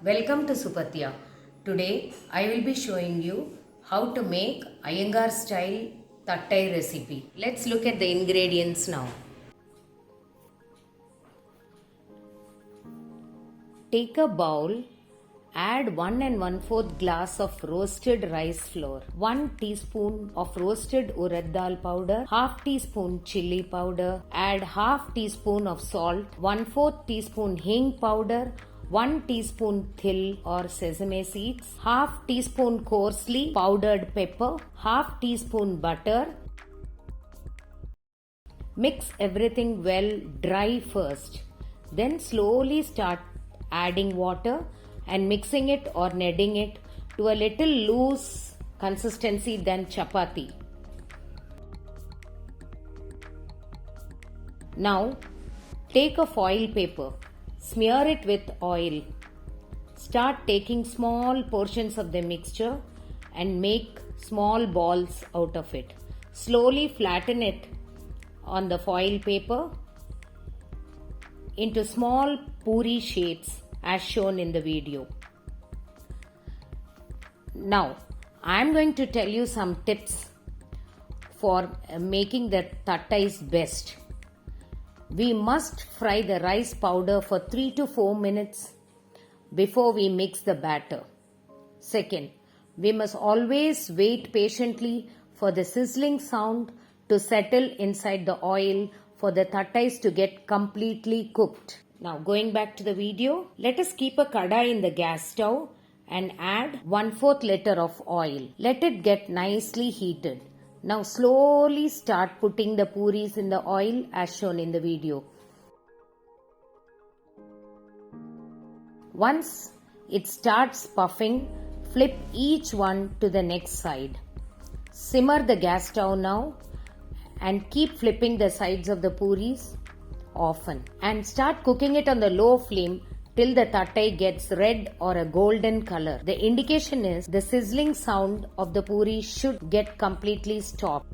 Welcome to Supathya. Today I will be showing you how to make Iyengar style Thattai recipe. Let's look at the ingredients now. Take a bowl, add 1 and 1/4 glass of roasted rice flour, 1 teaspoon of roasted urad dal powder, half teaspoon chilli powder, add half teaspoon of salt, 1/4 teaspoon hing powder, 1 teaspoon til or sesame seeds, half teaspoon coarsely powdered pepper, half teaspoon butter. Mix everything well dry first. Then slowly start adding water and mixing it or kneading it to a little loose consistency than chapati. Now take a foil paper, smear it with oil. Start taking small portions of the mixture and make small balls out of it. Slowly flatten it on the foil paper into small puri shapes as shown in the video. Now, I am going to tell you some tips for making the thattais best. We must fry the rice powder for 3 to 4 minutes before we mix the batter. Second, we must always wait patiently for the sizzling sound to settle inside the oil for the thattais to get completely cooked. Now going back to the video, let us keep a kadai in the gas stove and add 1/4 liter of oil. Let it get nicely heated. Now slowly start putting the puris in the oil as shown in the video. Once it starts puffing, flip each one to the next side. Simmer the gas stove now and keep flipping the sides of the puris often and start cooking it on the low flame till the thattai gets red or a golden color. The indication is the sizzling sound of the puri should get completely stopped.